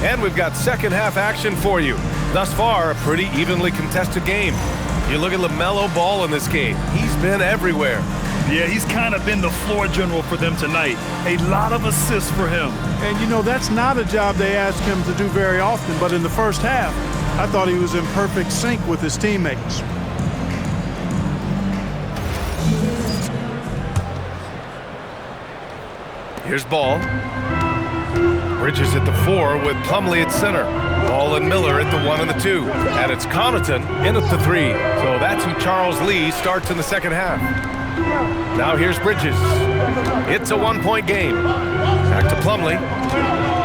And we've got second half action for you. Thus far, a pretty evenly contested game. You look at LaMelo Ball in this game. He's been everywhere. Yeah, he's kind of been the floor general for them tonight. A lot of assists for him. And, you know, that's not a job they ask him to do very often. But in the first half, I thought he was in perfect sync with his teammates. Here's Ball. Bridges at the 4 with Plumlee at center. Ball and Miller at the 1 and the 2. And it's Connaughton in at the 3. So that's who Charles Lee starts in the second half. Now here's Bridges. It's a 1-point game. Back to Plumlee.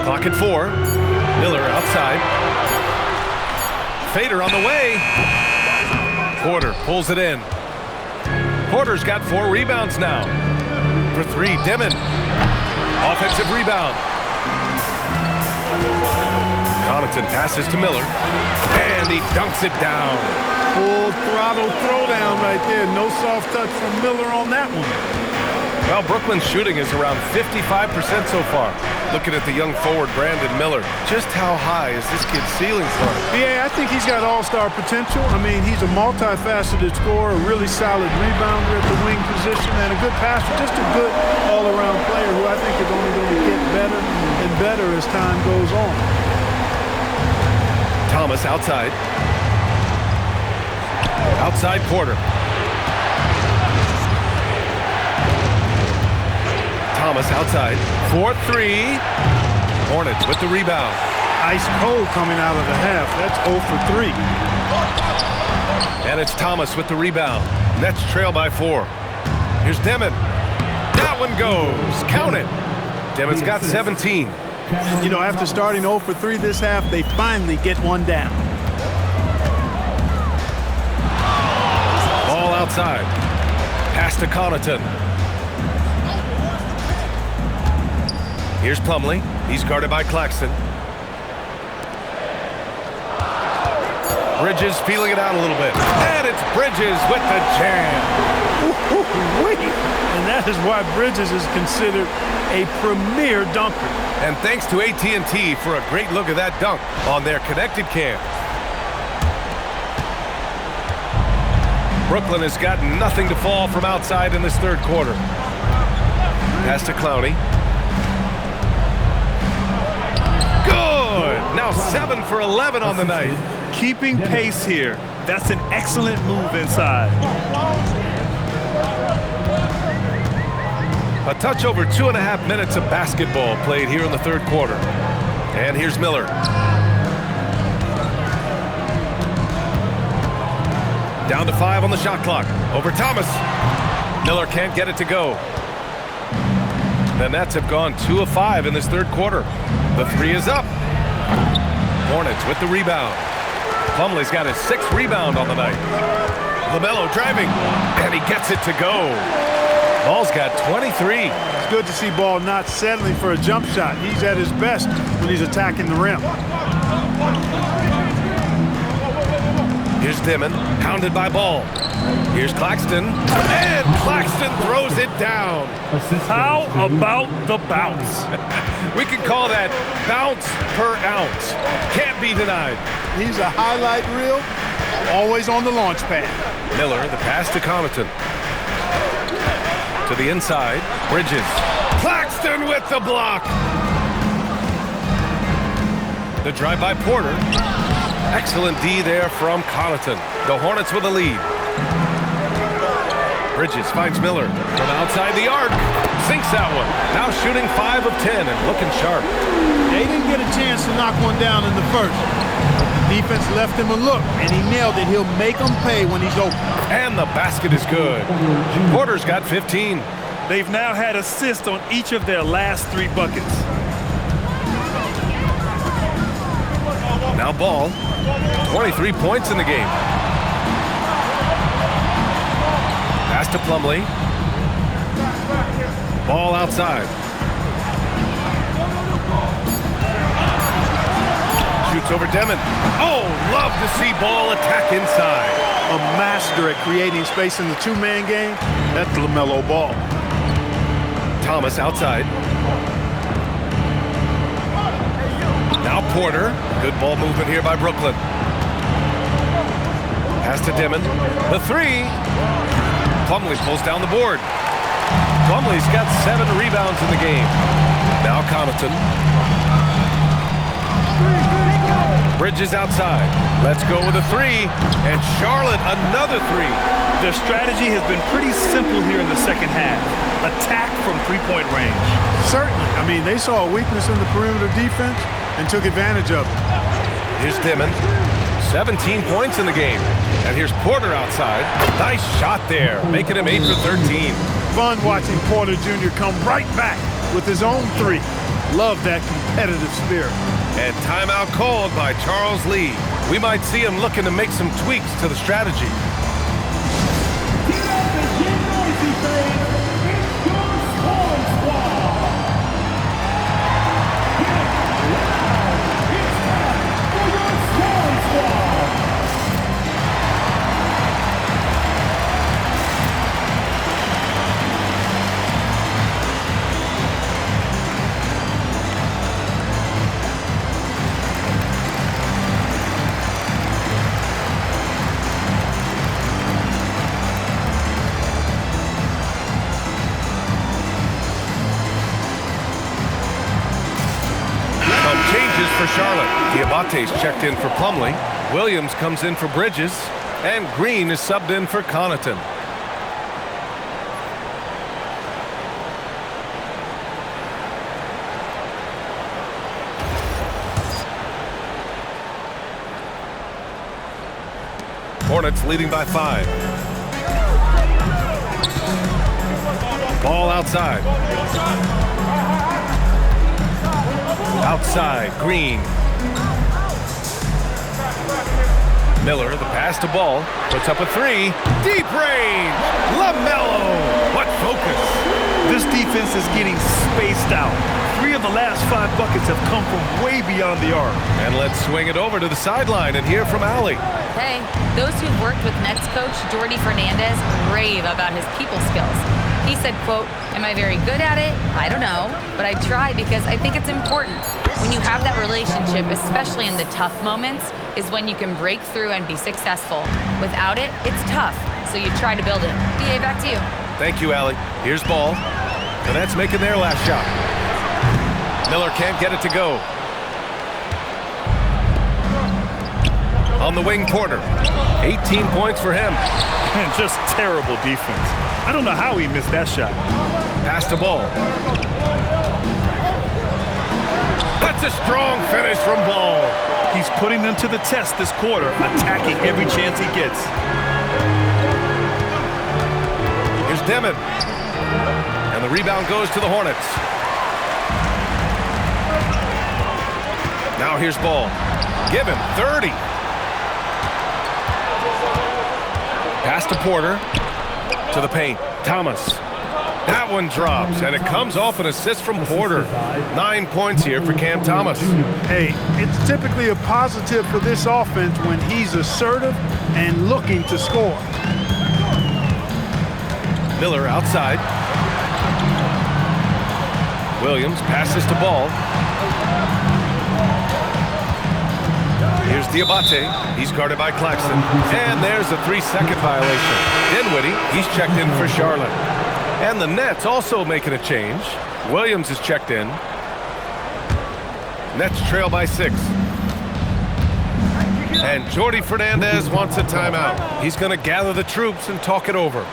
Clock at 4. Miller outside. Fader on the way. Porter pulls it in. Porter's got 4 rebounds now. For 3, Dimon. Offensive rebound. Connaughton passes to Miller. And he dunks it down. Full throttle throwdown right there. No soft touch from Miller on that one. Well, Brooklyn's shooting is around 55% so far. Looking at the young forward, Brandon Miller. Just how high is this kid's ceiling for him? Yeah, I think he's got all-star potential. I mean, he's a multifaceted scorer, a really solid rebounder at the wing position, and a good passer. Just a good all-around player who I think is only going to get better and better as time goes on. Thomas outside. Outside Porter. Thomas outside. 4-3. Hornets with the rebound. Ice cold coming out of the half. That's 0 for 3. And it's Thomas with the rebound. Nets trail by 4. Here's Dimon. That one goes. Count it. Dimon's got 17. You know, after starting 0 for 3 this half, they finally get one down. Ball outside. Pass to Connaughton. Here's Plumlee. He's guarded by Claxton. Bridges feeling it out a little bit. And it's Bridges with the jam. And that is why Bridges is considered a premier dunker. And thanks to AT&T for a great look at that dunk on their connected cam. Brooklyn has got nothing to fall from outside in this third quarter. Pass to Clowney. Good! Now 7 for 11 on the night. Keeping pace here. That's an excellent move inside. A touch over 2.5 minutes of basketball played here in the third quarter. And here's Miller. Down to 5 on the shot clock. Over Thomas. Miller can't get it to go. The Nets have gone 2 of 5 in this third quarter. The 3 is up. Hornets with the rebound. Plumlee's got his 6th rebound on the night. LaMelo driving, and he gets it to go. Ball's got 23. It's good to see Ball not settling for a jump shot. He's at his best when he's attacking the rim. Here's Dimon, pounded by Ball. Here's Claxton, and Claxton throws it down. How about the bounce? We can call that bounce per ounce. Can't be denied. He's a highlight reel, always on the launch pad. Miller, the pass to Connaughton. To the inside, Bridges. Claxton with the block. The drive by Porter. Excellent D there from Connaughton. The Hornets with a lead. Bridges finds Miller from outside the arc. Sinks that one. Now shooting 5 of 10 and looking sharp. They didn't get a chance to knock one down in the first. The defense left him a look, and he nailed it. He'll make them pay when he's open. And the basket is good. Porter's got 15. They've now had assists on each of their last 3 buckets. Now Ball. 23 points in the game. Pass to Plumlee. Ball outside. Shoots over Dimon. Oh, love to see Ball attack inside. A master at creating space in the 2-man game. That's LaMelo Ball. Thomas outside. Now Porter. Good ball movement here by Brooklyn. Pass to Dimon. The three. Plumlee pulls down the board. Plumlee's got 7 rebounds in the game. Now Connaughton. Bridges outside. Let's go with a three. And Charlotte, another three. Their strategy has been pretty simple here in the second half. Attack from three-point range. Certainly. I mean, they saw a weakness in the perimeter defense and took advantage of it. Here's Dimon. 17 points in the game. And here's Porter outside. Nice shot there, making him 8 for 13. Fun watching Porter Jr. come right back with his own three. Love that competitive spirit. And timeout called by Charles Lee. We might see him looking to make some tweaks to the strategy. For Charlotte, Diabate's checked in for Plumlee. Williams comes in for Bridges. And Green is subbed in for Connaughton. Hornets leading by 5. Ball outside. Outside, Green. Miller, the pass to Ball, puts up a three. Deep range, LaMelo. What focus. This defense is getting spaced out. 3 of the last 5 buckets have come from way beyond the arc. And let's swing it over to the sideline and hear from Allie. Hey, those who've worked with Nets coach Jordi Fernandez rave about his people skills. He said, quote, "Am I very good at it? I don't know, but I try because I think it's important. When you have that relationship, especially in the tough moments, is when you can break through and be successful. Without it, it's tough, so you try to build it." BA, back to you. Thank you, Allie. Here's Ball. The Nets making their last shot. Miller can't get it to go. On the wing, Porter. 18 points for him. And just terrible defense. I don't know how he missed that shot. Pass to Ball. That's a strong finish from Ball. He's putting them to the test this quarter, attacking every chance he gets. Here's Dimon. And the rebound goes to the Hornets. Now here's Ball. Give him 30. Pass to Porter. To the paint. Thomas. That one drops, and it comes off an assist from Porter. 9 points here for Cam Thomas. Hey, it's typically a positive for this offense when he's assertive and looking to score. Miller outside. Williams passes to Ball. Here's Diabate. He's guarded by Claxton. And there's a 3-second violation. Dinwiddie, he's checked in for Charlotte. And the Nets also making a change. Williams is checked in. Nets trail by 6. And Jordi Fernandez wants a timeout. He's going to gather the troops and talk it over.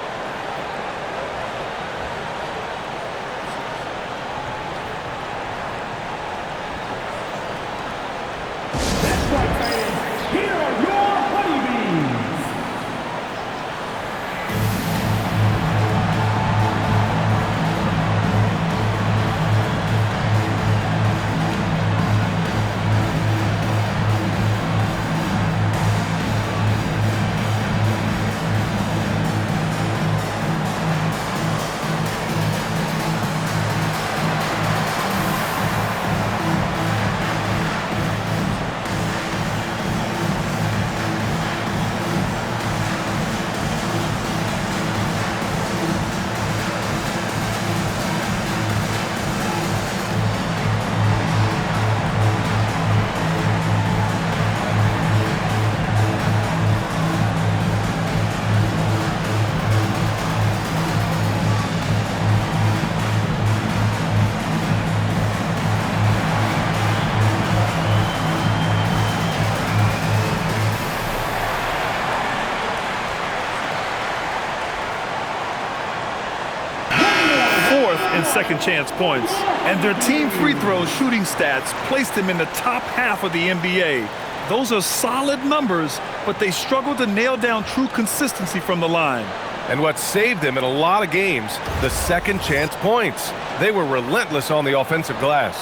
second chance points. And their team free throw shooting stats placed them in the top half of the NBA. Those are solid numbers, but they struggle to nail down true consistency from the line. And what saved them in a lot of games, the second chance points. They were relentless on the offensive glass.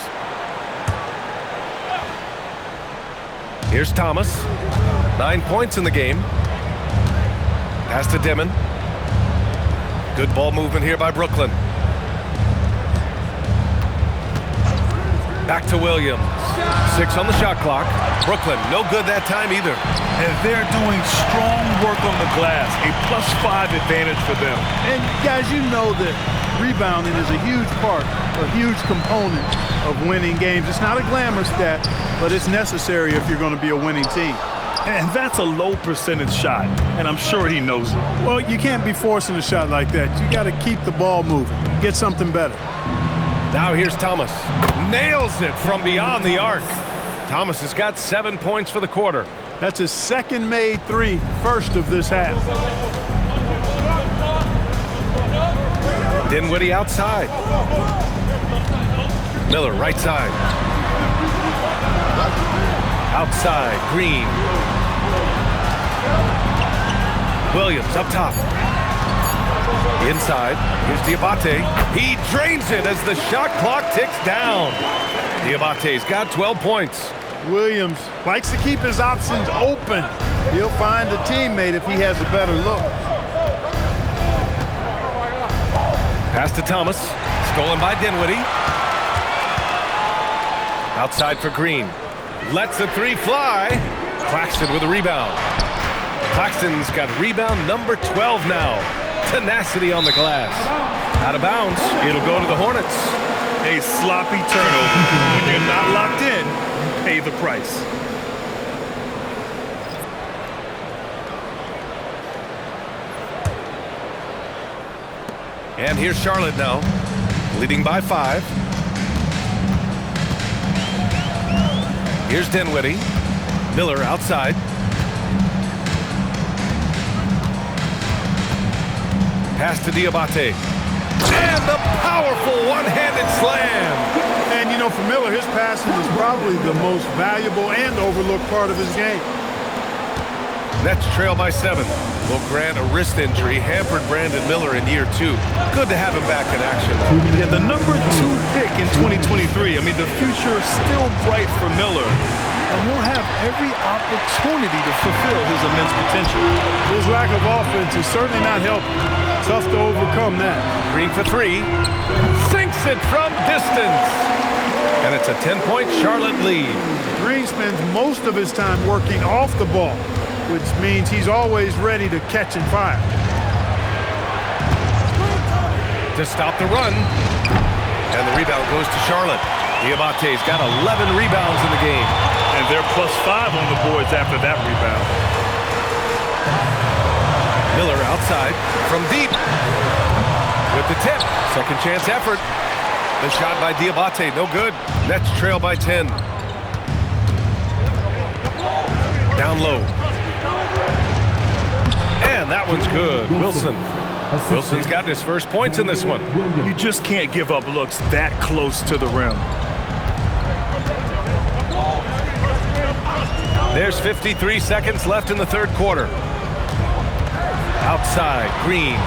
Here's Thomas. 9 points in the game. Pass to Dimon. Good ball movement here by Brooklyn. Back to Williams. 6 on the shot clock. Brooklyn, no good that time either. And they're doing strong work on the glass. A +5 advantage for them. And guys, you know that rebounding is a huge part, a huge component of winning games. It's not a glamour stat, but it's necessary if you're going to be a winning team. And that's a low percentage shot, and I'm sure he knows it. Well, you can't be forcing a shot like that. You got to keep the ball moving, get something better. Now here's Thomas. Nails it from beyond the arc. Thomas has got 7 points for the quarter. That's his second made three, first of this half. Dinwiddie outside. Miller right side. Outside, Green. Williams up top. Inside, here's Diabate. He drains it as the shot clock ticks down. Diabate's got 12 points. Williams likes to keep his options open. He'll find a teammate if he has a better look. Pass to Thomas. Stolen by Dinwiddie. Outside for Green. Lets the three fly. Claxton with a rebound. Claxton's got rebound number 12 now. Tenacity on the glass. Out of bounds. It'll go to the Hornets. A sloppy turnover. When you're not locked in, you pay the price. And here's Charlotte now, leading by 5. Here's Dinwiddie. Miller outside. Pass to Diabate. And the powerful one-handed slam. And, you know, for Miller, his passing is probably the most valuable and overlooked part of his game. Nets trail by 7. Will grant a wrist injury hampered Brandon Miller in year 2. Good to have him back in action. Yeah, the number 2 pick in 2023. I mean, the future is still bright for Miller. And he'll have every opportunity to fulfill his immense potential. His lack of offense is certainly not helping. Tough to overcome that. Green for 3. Sinks it from distance. And it's a 10-point Charlotte lead. Green spends most of his time working off the ball, which means he's always ready to catch and fire. To stop the run. And the rebound goes to Charlotte. Diabate's got 11 rebounds in the game. And they're +5 on the boards after that rebound. Miller outside from deep. With the tip. Second chance effort. The shot by Diabate, no good. Nets trail by 10. Down low. And that one's good. Wilson's got his first points in this one. You just can't give up looks that close to the rim. There's 53 seconds left in the third quarter. Outside, Green.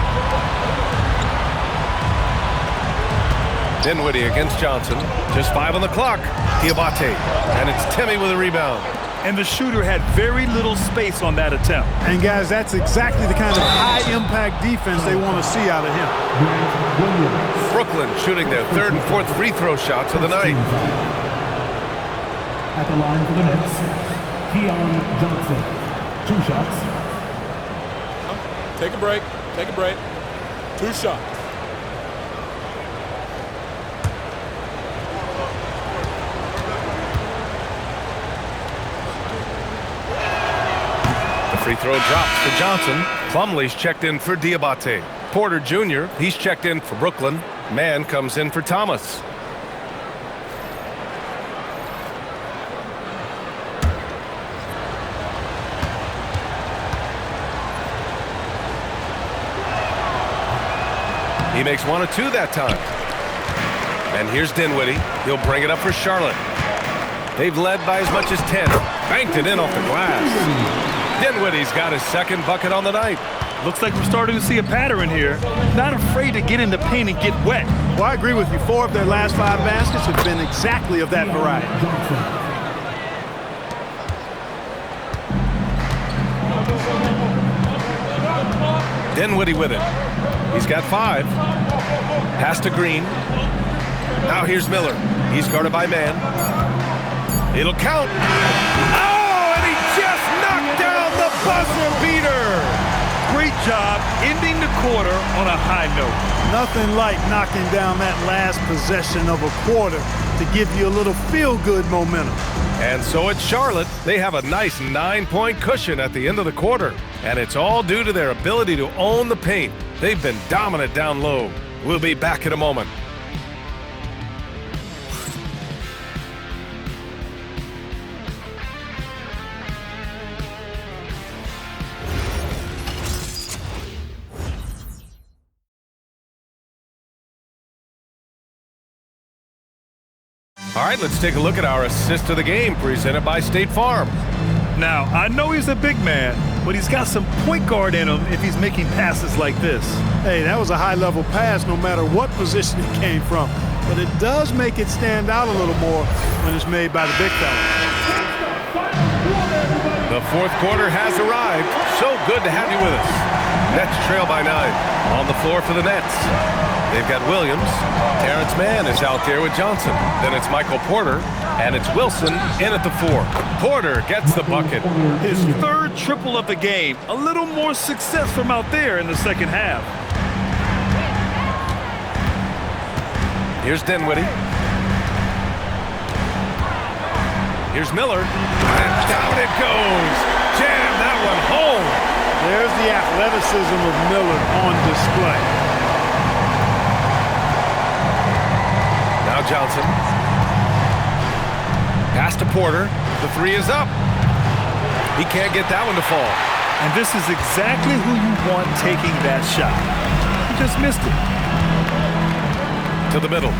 Dinwiddie against Johnson. Just 5 on the clock. Diabate. And it's Timmy with a rebound. And the shooter had very little space on that attempt. And, guys, that's exactly the kind of high-impact defense they want to see out of him. Brooklyn shooting their third and fourth free throw shots of the night. At the line for the Nets, Keon Johnson. 2 shots. Take a break. Take a break. 2 shots. Free throw drops for Johnson. Plumlee's checked in for Diabate. Porter Jr., he's checked in for Brooklyn. Mann comes in for Thomas. He makes 1 of 2 that time. And here's Dinwiddie. He'll bring it up for Charlotte. They've led by as much as 10. Banked it in off the glass. Dinwiddie's got his second bucket on the night. Looks like we're starting to see a pattern here. Not afraid to get in the paint and get wet. Well, I agree with you. 4 of their last 5 baskets have been exactly of that variety. Dinwiddie with it. He's got 5. Pass to Green. Now here's Miller. He's guarded by man. It'll count. Oh, and he just knocked down the buzzer beater. Great job ending the quarter on a high note. Nothing like knocking down that last possession of a quarter to give you a little feel-good momentum. And so it's Charlotte. They have a nice 9-point cushion at the end of the quarter. And it's all due to their ability to own the paint. They've been dominant down low. We'll be back in a moment. All right, let's take a look at our assist of the game presented by State Farm. Now, I know he's a big man, but he's got some point guard in him if he's making passes like this. Hey, that was a high-level pass no matter what position it came from. But it does make it stand out a little more when it's made by the big fella. The fourth quarter has arrived. So good to have you with us. Nets trail by 9. On the floor for the Nets. They've got Williams. Terrence Mann is out there with Johnson. Then it's Michael Porter. And it's Wilson in at the 4. Porter gets the bucket. His 3rd triple of the game. A little more success from out there in the second half. Here's Dinwiddie. Here's Miller. And down it goes. Jam that one home. There's the athleticism of Miller on display. Now Johnson. Pass to Porter. The 3 is up. He can't get that one to fall. And this is exactly who you want taking that shot. He just missed it. To the middle.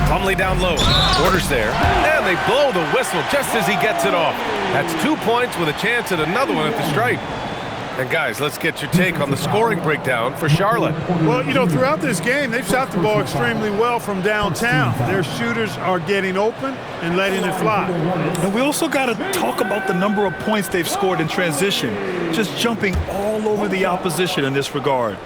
Plumlee down low. Porter's there. And they blow the whistle just as he gets it off. That's 2 points with a chance at another one at the stripe. And guys, let's get your take on the scoring breakdown for Charlotte. Well, you know, throughout this game, they've shot the ball extremely well from downtown. Their shooters are getting open and letting it fly. And we also got to talk about the number of points they've scored in transition, just jumping all over the opposition in this regard.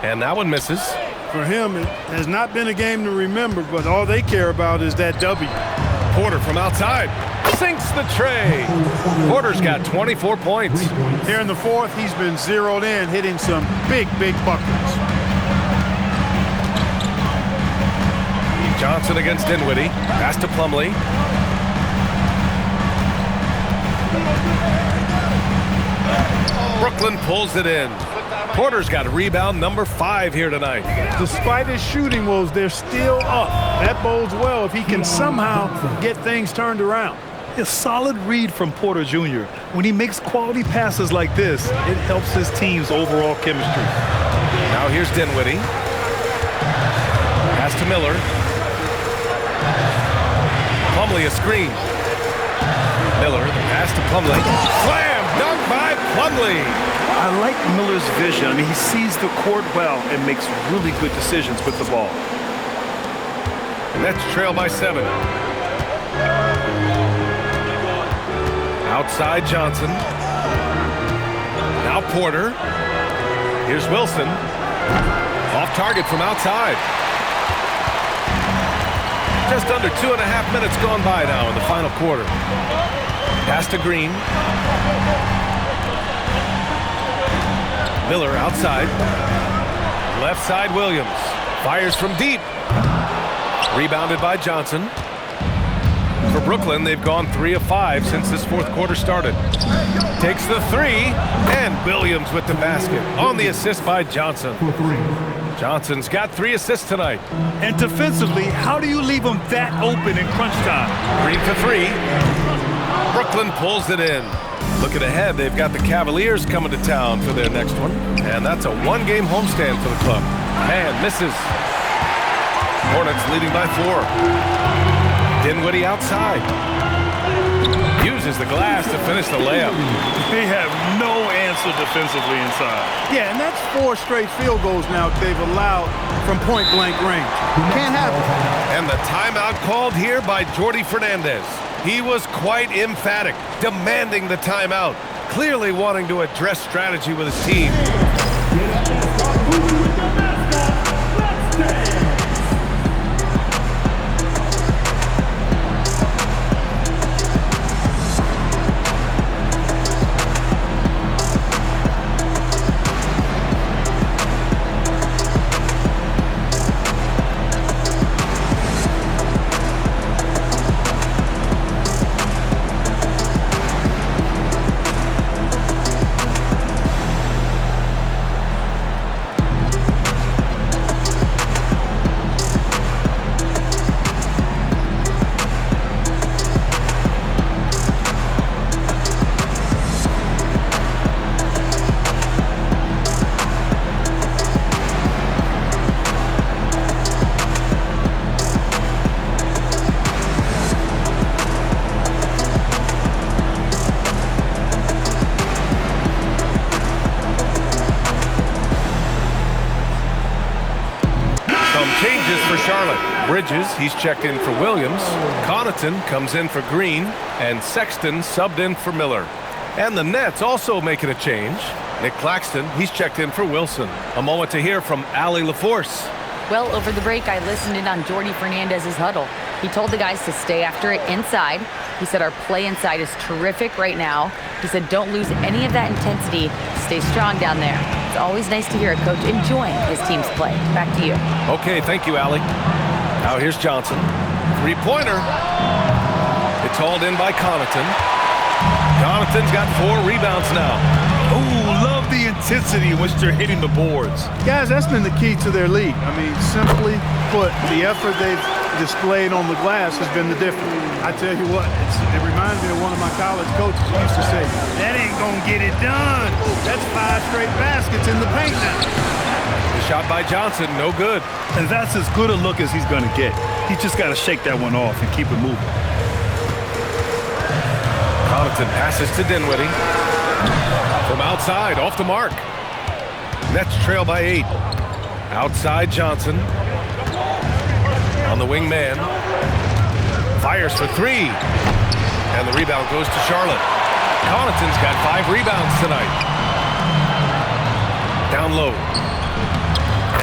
And that one misses. For him, it has not been a game to remember, but all they care about is that W. Porter from outside sinks the tray. Porter's got 24 points. Here in the 4th, he's been zeroed in, hitting some big buckets. Johnson against Dinwiddie. Pass to Plumlee. Brooklyn pulls it in. Porter's got rebound number 5 here tonight. Despite his shooting woes, they're still up. That bodes well if he can somehow get things turned around. A solid read from Porter Jr. When he makes quality passes like this, it helps his team's overall chemistry. Now here's Dinwiddie. Pass to Miller. Plumlee a screen. Miller, the pass to Plumlee. Slam dunk by Plumlee. I like Miller's vision. I mean, he sees the court well and makes really good decisions with the ball. Nets trail by 7. Outside Johnson. Now Porter. Here's Wilson. Off target from outside. Just under 2.5 minutes gone by now in the final quarter. Pass to Green. Miller outside. Left side Williams. Fires from deep. Rebounded by Johnson. For Brooklyn, they've gone 3 of 5 since this 4th quarter started. Takes the 3, and Williams with the basket on the assist by Johnson. Johnson's got 3 assists tonight. And defensively, how do you leave them that open in crunch time? Green for 3. Brooklyn pulls it in. Looking ahead, they've got the Cavaliers coming to town for their next one. And that's a one-game homestand for the club. And misses. Hornets leading by 4. Dinwiddie outside. Uses the glass to finish the layup. They have no answer defensively inside. Yeah, and that's 4 straight field goals now they've allowed from point-blank range. Can't happen. And the timeout called here by Jordi Fernandez. He was quite emphatic, demanding the timeout, clearly wanting to address strategy with his team. Changes for Charlotte. Bridges, he's checked in for Williams. Connaughton comes in for Green. And Sexton subbed in for Miller. And the Nets also making a change. Nick Claxton, he's checked in for Wilson. A moment to hear from Allie LaForce. Well, over the break, I listened in on Jordi Fernandez's huddle. He told the guys to stay after it inside. He said our play inside is terrific right now. He said don't lose any of that intensity. Stay strong down there. It's always nice to hear a coach enjoying his team's play. Back to you. Okay, thank you, Allie. Now here's Johnson. Three-pointer. It's hauled in by Connaughton. Connaughton's got 4 rebounds now. Oh, love the intensity in which they're hitting the boards. Guys, that's been the key to their lead. I mean, simply put, the effort they've displayed on the glass has been the difference. I tell you what, it reminds me of one of my college coaches who used to say, that ain't gonna get it done. That's 5 straight baskets in the paint now. The shot by Johnson, no good. And that's as good a look as he's gonna get. He's just gotta shake that one off and keep it moving. Connaughton passes to Dinwiddie. From outside, off the mark. Nets trail by 8. Outside Johnson. On the wing man. Fires for 3. And the rebound goes to Charlotte. Connaughton's got 5 rebounds tonight. Down low.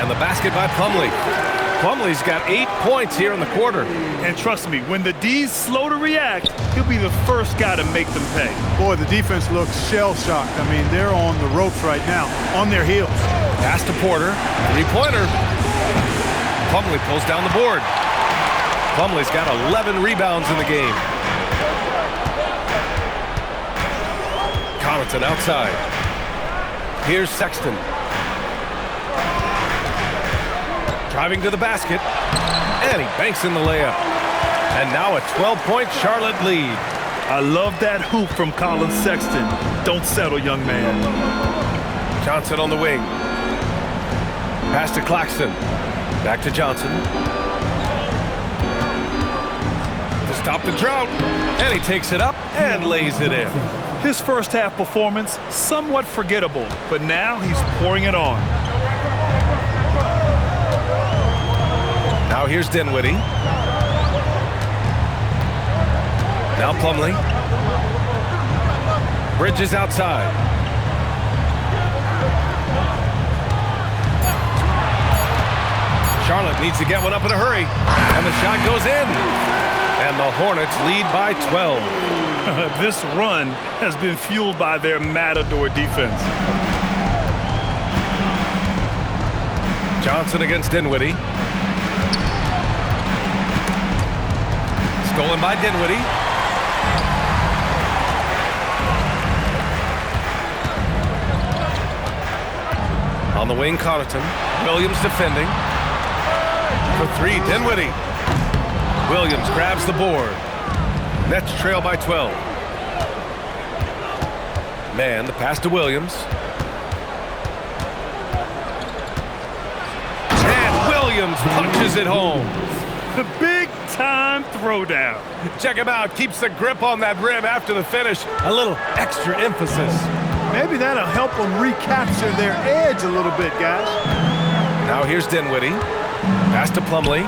And the basket by Plumlee. Plumlee's got 8 points here in the quarter. And trust me, when the D's slow to react, he'll be the first guy to make them pay. Boy, the defense looks shell-shocked. I mean, they're on the ropes right now, on their heels. Pass to Porter. Three-pointer. Plumlee pulls down the board. Plumlee's got 11 rebounds in the game. Connaughton outside. Here's Sexton. Driving to the basket. And he banks in the layup. And now a 12-point Charlotte lead. I love that hoop from Colin Sexton. Don't settle, young man. Johnson on the wing. Pass to Claxton. Back to Johnson. To stop the drought. And he takes it up and lays it in. His first half performance, somewhat forgettable, but now he's pouring it on. Now here's Dinwiddie. Now Plumlee. Bridges outside. Charlotte needs to get one up in a hurry. And the shot goes in. And the Hornets lead by 12. This run has been fueled by their matador defense. Johnson against Dinwiddie. Stolen by Dinwiddie. On the wing, Connaughton. Williams defending. For 3, Dinwiddie. Williams grabs the board. Nets trail by 12. Man, the pass to Williams. And Williams punches it home. The big-time throwdown. Check him out. Keeps the grip on that rim after the finish. A little extra emphasis. Maybe that'll help them recapture their edge a little bit, guys. Now here's Dinwiddie. Pass to Plumlee.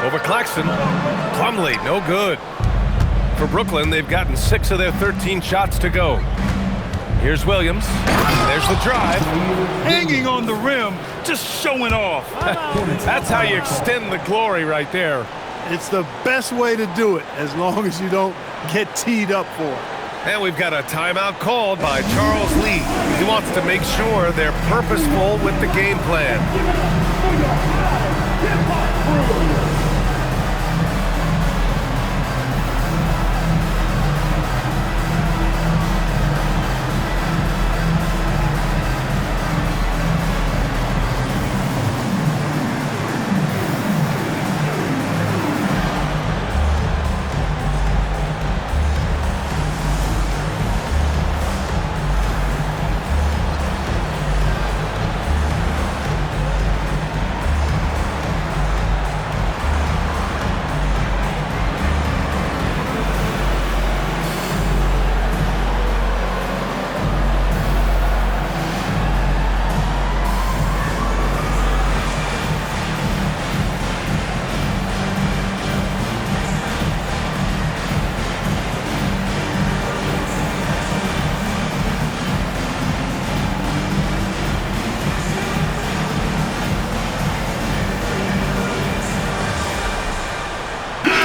Over Claxton. Plumlee, no good. For Brooklyn, they've gotten 6 of their 13 shots to go. Here's Williams. There's the drive. Hanging on the rim, just showing off. That's how you extend the glory right there. It's the best way to do it, as long as you don't get teed up for it. And we've got a timeout called by Charles Lee. He wants to make sure they're purposeful with the game plan.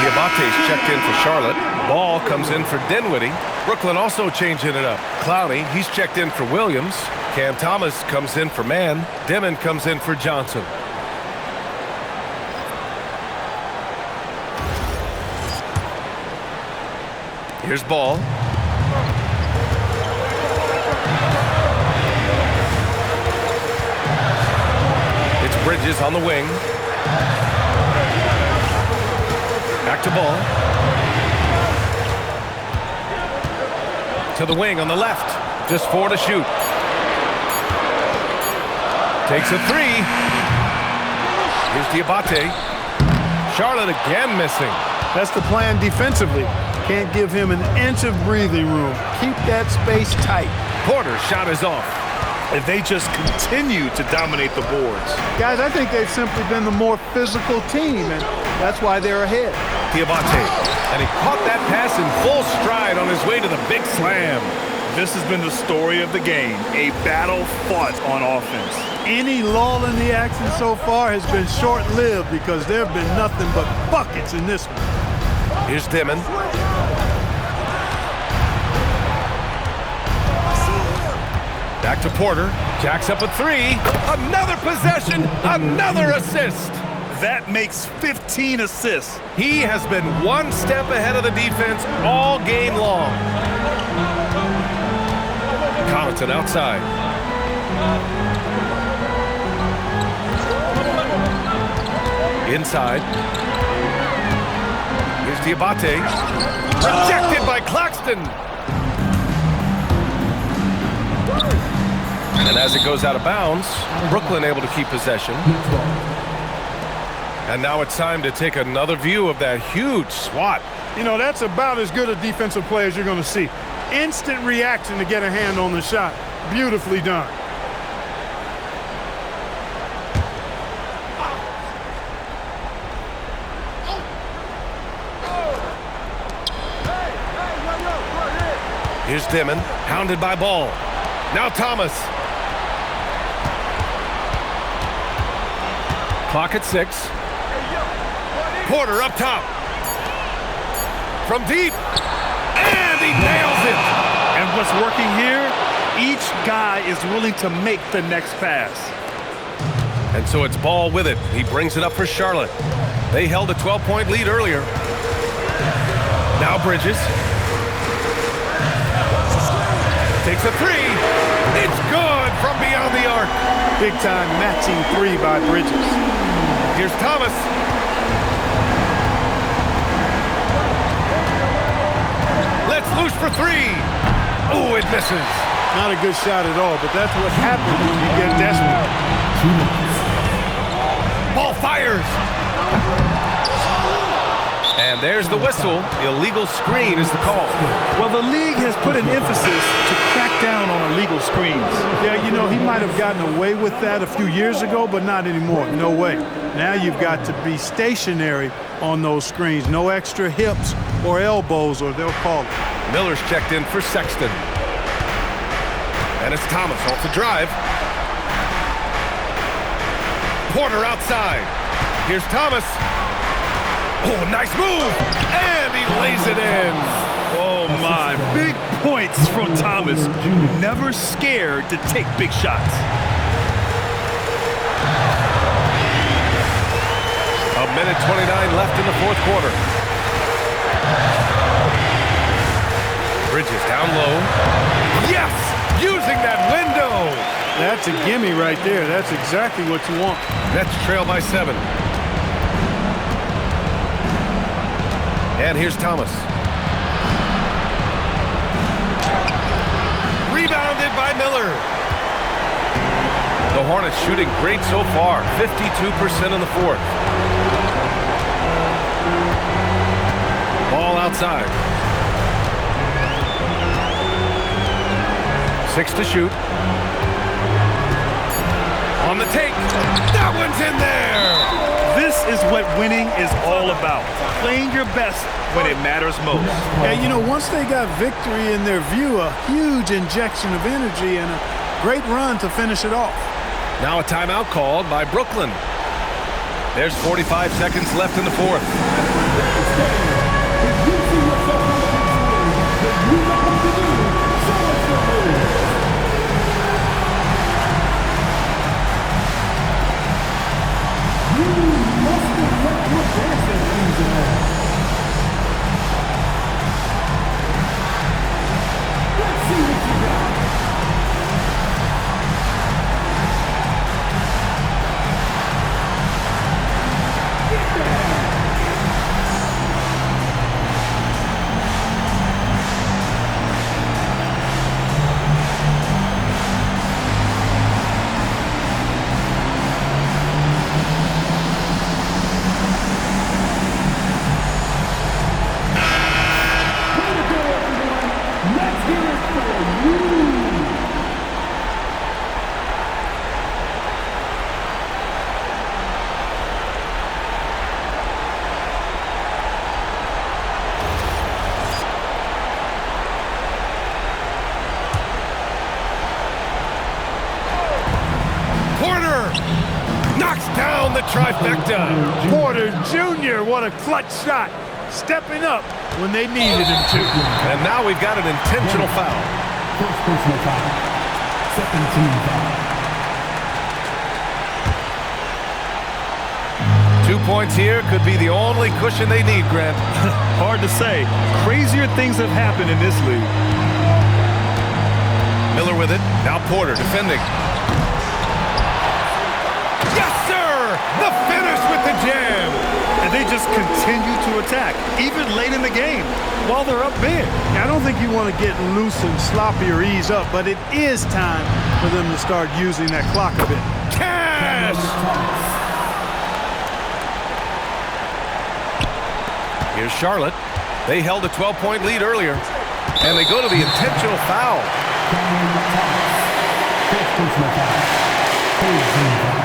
Diabate's checked in for Charlotte. Ball comes in for Dinwiddie. Brooklyn also changing it up. Clowney, he's checked in for Williams. Cam Thomas comes in for Mann. Dimon comes in for Johnson. Here's Ball. It's Bridges on the wing. Back to Ball. To the wing on the left. Just 4 to shoot. Takes a 3. Here's Diabate. Charlotte again missing. That's the plan defensively. Can't give him an inch of breathing room. Keep that space tight. Porter's shot is off. If they just continue to dominate the boards. Guys, I think they've simply been the more physical team, and that's why they're ahead. Diabate. And he caught that pass in full stride on his way to the big slam. This has been the story of the game, a battle fought on offense. Any lull in the action so far has been short-lived because there have been nothing but buckets in this one. Here's Dimon. Back to Porter. Jacks up a 3. Another possession. Another assist. That makes 15 assists. He has been one step ahead of the defense all game long. Connaughton outside. Inside. Here's Diabate. Rejected by Claxton. And as it goes out of bounds, Brooklyn able to keep possession. And now it's time to take another view of that huge swat. You know, that's about as good a defensive play as you're going to see. Instant reaction to get a hand on the shot. Beautifully done. Here's Dimon, hounded by Ball. Now Thomas. Clock at 6. Porter up top. From deep. And he nails it. And what's working here, each guy is willing to make the next pass. And so it's Ball with it. He brings it up for Charlotte. They held a 12-point lead earlier. Now Bridges. Takes a 3. It's good from beyond the arc. Big-time matching 3 by Bridges. Here's Thomas. loose for three. Oh, it misses. Not a good shot at all, but that's what happens when you get desperate. Ball fires. And there's the whistle. Illegal screen is the call. Well, the league has put an emphasis to crack down on illegal screens. Yeah, you know, he might have gotten away with that a few years ago, but not anymore. No way. Now you've got to be stationary on those screens. No extra hips or elbows, or they'll call it. Miller's checked in for Sexton. And it's Thomas off the drive. Porter outside. Here's Thomas. Oh, nice move. And he lays it in. Oh, my. Big points from Thomas. Never scared to take big shots. A minute 29 left in the fourth quarter. Bridges down low. Yes! Using that window! That's a gimme right there. That's exactly what you want. Nets trail by 7. And here's Thomas. Rebounded by Miller. The Hornets shooting great so far. 52% in the fourth. Ball outside. 6 to shoot. On the take. That one's in there. This is what winning is all about. Playing your best when it matters most. Yeah, you know, once they got victory in their view, a huge injection of energy and a great run to finish it off. Now a timeout called by Brooklyn. There's 45 seconds left in the fourth. Knocks down the trifecta. Porter Jr., what a clutch shot. Stepping up when they needed him to. And now we've got an intentional foul. First personal foul. Second team foul. 2 points here could be the only cushion they need, Grant. Hard to say. Crazier things have happened in this league. Miller with it. Now Porter defending. Yes, sir! The finish with the jam. And they just continue to attack, even late in the game, while they're up big. I don't think you want to get loose and sloppy or ease up, but it is time for them to start using that clock a bit. Cash! Here's Charlotte. They held a 12-point lead earlier, and they go to the intentional foul. First personal foul. Third team foul.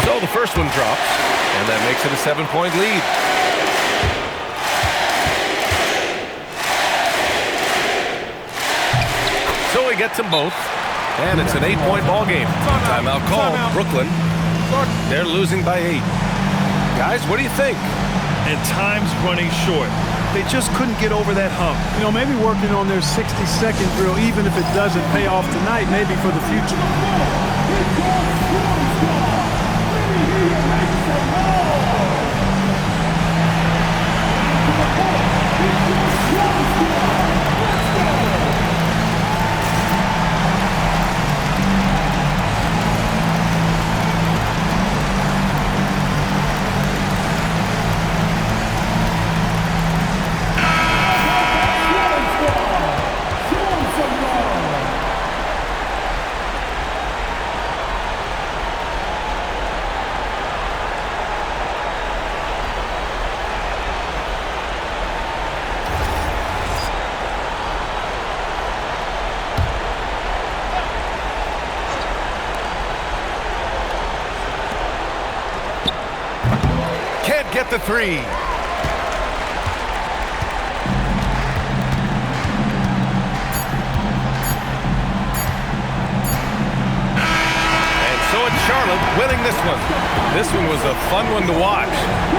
So the first one drops, and that makes it a 7-point lead. So he gets them both, and it's an 8-point ball game. Timeout call, Brooklyn. They're losing by 8. Guys, what do you think? And time's running short. They just couldn't get over that hump. You know, maybe working on their 60-second drill, even if it doesn't pay off tonight, maybe for the future. get the three. Charlotte winning this one. This one was a fun one to watch.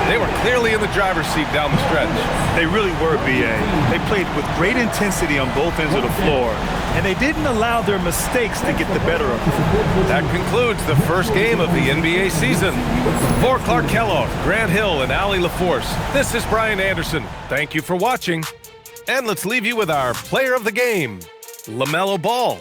They were clearly in the driver's seat down the stretch. They really were, B.A. They played with great intensity on both ends of the floor, and they didn't allow their mistakes to get the better of them. That concludes the first game of the NBA season. For Clark Kellogg, Grant Hill, and Allie LaForce, this is Brian Anderson. Thank you for watching. And let's leave you with our player of the game, LaMelo Ball.